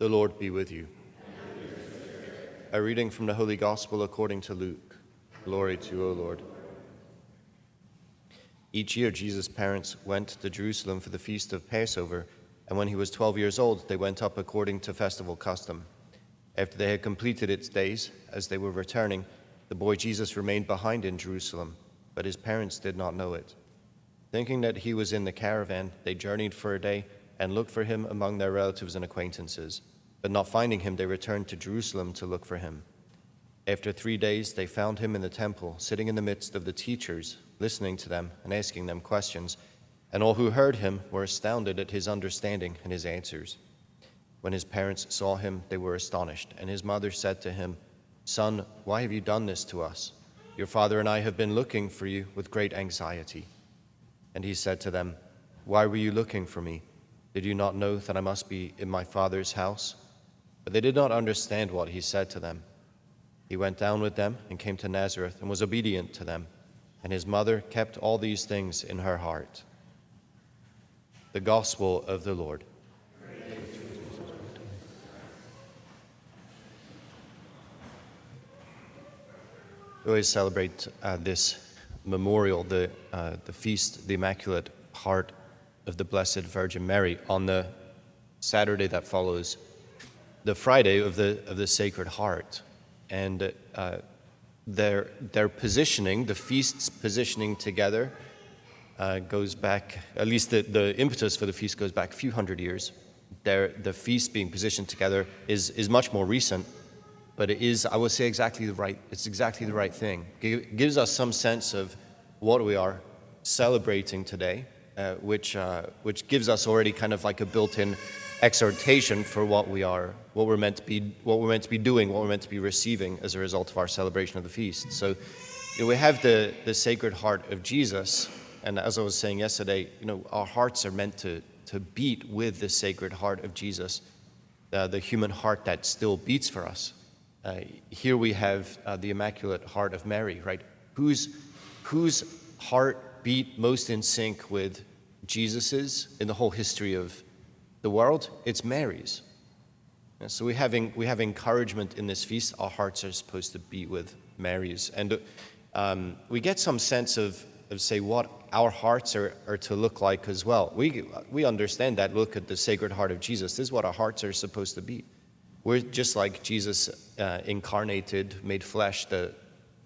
The Lord be with you. A reading from the Holy Gospel according to Luke. Glory to you, O Lord. Each year Jesus' parents went to Jerusalem for the feast of Passover, and when he was 12 years old, they went up according to festival custom. After they had completed its days, as they were returning, the boy Jesus remained behind in Jerusalem, but his parents did not know it. Thinking that he was in the caravan, they journeyed for a day and looked for him among their relatives and acquaintances. But not finding him, they returned to Jerusalem to look for him. After 3 days, they found him in the temple, sitting in the midst of the teachers, listening to them and asking them questions. And all who heard him were astounded at his understanding and his answers. When his parents saw him, they were astonished. And his mother said to him, "Son, why have you done this to us? Your father and I have been looking for you with great anxiety." And he said to them, "Why were you looking for me? Did you not know that I must be in my Father's house?" But they did not understand what he said to them. He went down with them and came to Nazareth and was obedient to them. And his mother kept all these things in her heart. The Gospel of the Lord. We always celebrate this memorial, the feast, the Immaculate Heart of the Blessed Virgin Mary, on the Saturday that follows the Friday of the Sacred Heart. And their positioning, the feast's positioning together, goes back, at least the impetus for the feast goes back a few hundred years. The feast being positioned together is much more recent, but it is, I would say, exactly the right thing. It gives us some sense of what we are celebrating today, which gives us already kind of like a built-in exhortation for what we're meant to be doing, what we're meant to be receiving as a result of our celebration of the feast. So, we have the Sacred Heart of Jesus, and as I was saying yesterday, our hearts are meant to beat with the Sacred Heart of Jesus, the human heart that still beats for us. Here we have the Immaculate Heart of Mary, right? Whose heart beat most in sync with Jesus's in the whole history of the world? It's Mary's. And so we have encouragement in this feast. Our hearts are supposed to beat with Mary's, and we get some sense of say what our hearts are to look like as well. We understand that. Look at the Sacred Heart of Jesus. This is what our hearts are supposed to be. We're just like Jesus incarnated, made flesh, the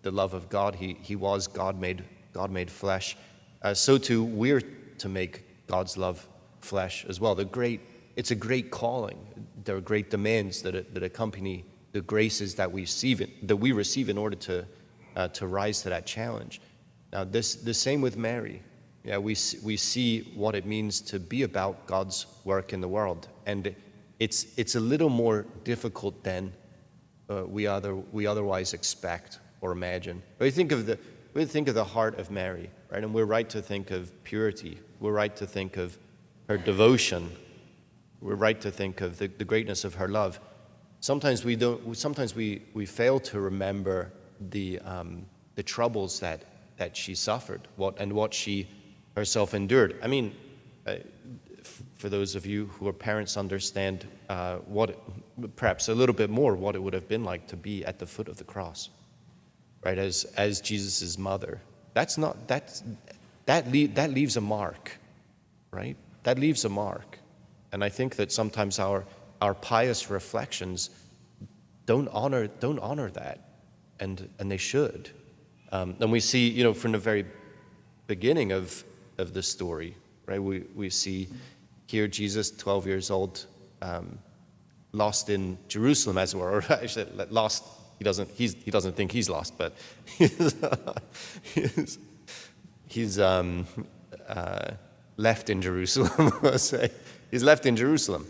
love of God. He was God made flesh. So too we're to make God's love flesh as well. It's a great calling. There are great demands that accompany the graces that we receive in order to rise to that challenge. Now, the same with Mary. Yeah, we see what it means to be about God's work in the world, and it's a little more difficult than we otherwise expect or imagine. But we think of the heart of Mary, right? And we're right to think of purity. We're right to think of her devotion. We're right to think of the greatness of her love. Sometimes we don't. Sometimes we fail to remember the troubles that she suffered, what she herself endured. I mean, for those of you who are parents, understand perhaps a little bit more what it would have been like to be at the foot of the cross, right? As Jesus' mother. That leaves a mark, right? That leaves a mark. And I think that sometimes our pious reflections don't honor that, and they should. And we see, from the very beginning of the story, right? We see here Jesus, 12 years old, lost in Jerusalem, as it were, or actually lost. He doesn't think he's lost, but he's left in Jerusalem. I'll say. He's left in Jerusalem.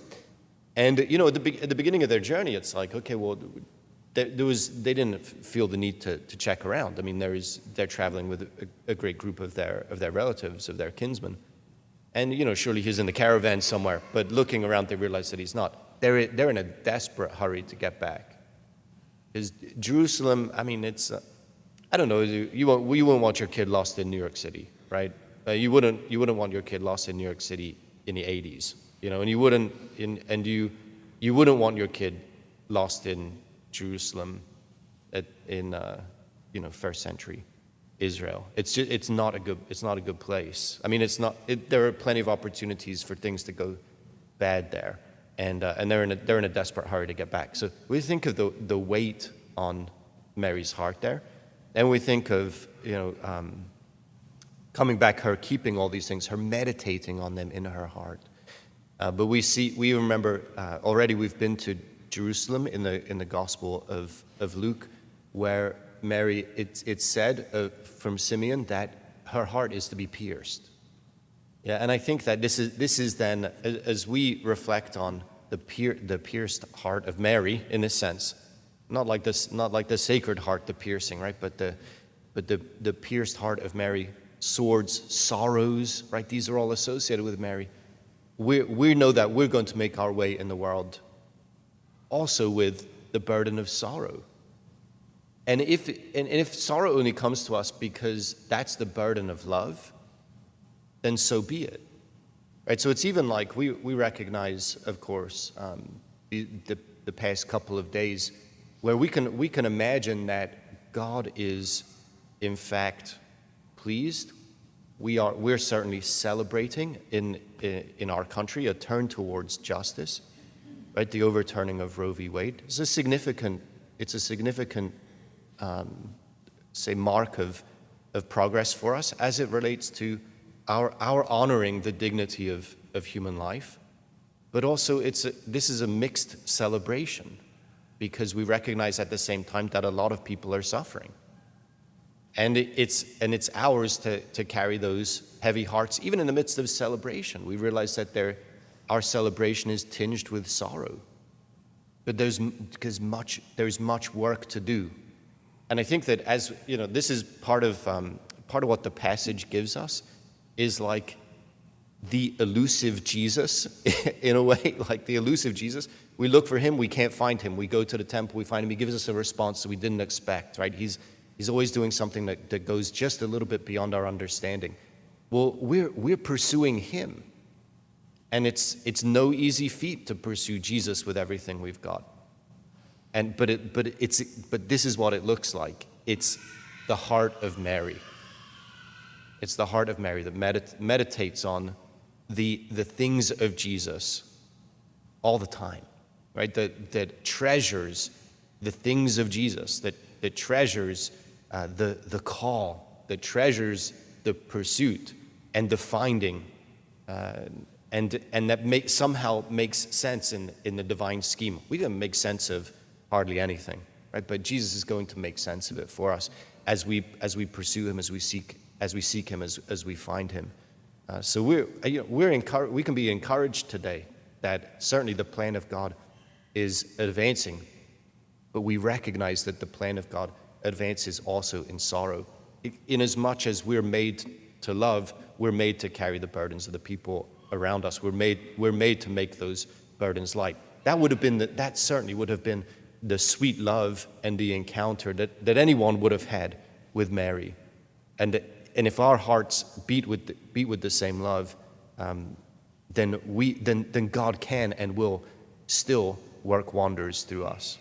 And, at the beginning of their journey, it's like, okay, well, they didn't feel the need to check around. I mean, they're traveling with a great group of their relatives, of their kinsmen. And, surely he's in the caravan somewhere, but looking around, they realize that he's not. They're in a desperate hurry to get back. Because Jerusalem, I mean, it's, I don't know, you wouldn't want your kid lost in New York City, right? You wouldn't want your kid lost in New York City in the 80s. And you wouldn't, and you You wouldn't want your kid lost in Jerusalem in first century Israel. It's not a good place. I mean, there are plenty of opportunities for things to go bad there, and they're in a desperate hurry to get back. So we think of the weight on Mary's heart there, and we think of coming back, her keeping all these things, her meditating on them in her heart. But we remember already we've been to Jerusalem in the Gospel of Luke, where Mary, it's said from Simeon that her heart is to be pierced. Yeah, and I think that this is then, as we reflect on the pierced heart of Mary, in a sense, not like the Sacred Heart, the piercing, right? But the pierced heart of Mary, swords, sorrows, right? These are all associated with Mary. We know that we're going to make our way in the world also with the burden of sorrow. And if sorrow only comes to us because that's the burden of love, then so be it. Right? So it's even like we recognize, of course, the past couple of days where we can imagine that God is in fact pleased. We're certainly celebrating in our country a turn towards justice, right? The overturning of Roe v. Wade. It's a significant mark of progress for us as it relates to our honoring the dignity of human life. But also this is a mixed celebration, because we recognize at the same time that a lot of people are suffering. And it's ours to carry those heavy hearts, even in the midst of celebration. We realize that our celebration is tinged with sorrow, but there's much work to do. And I think that, as you know, this is part of what the passage gives us, is like the elusive Jesus, in a way, like the elusive Jesus. We look for him, we can't find him. We go to the temple, we find him. He gives us a response that we didn't expect, right? He's always doing something that goes just a little bit beyond our understanding. Well, we're pursuing him. And it's no easy feat to pursue Jesus with everything we've got. But this is what it looks like. It's the heart of Mary. It's the heart of Mary that meditates on the things of Jesus all the time, right? That treasures the things of Jesus, that treasures the call, that treasures the pursuit and the finding, and that somehow makes sense in the divine scheme. We don't make sense of hardly anything, right? But Jesus is going to make sense of it for us as we pursue him, as we seek him, as we find him. So we can be encouraged today that certainly the plan of God is advancing, but we recognize that the plan of God advances also in sorrow. Inasmuch as we're made to love, we're made to carry the burdens of the people around us. We're made to make those burdens light. That certainly would have been the sweet love and the encounter that anyone would have had with Mary. And if our hearts beat with the same love, then God can and will still work wonders through us.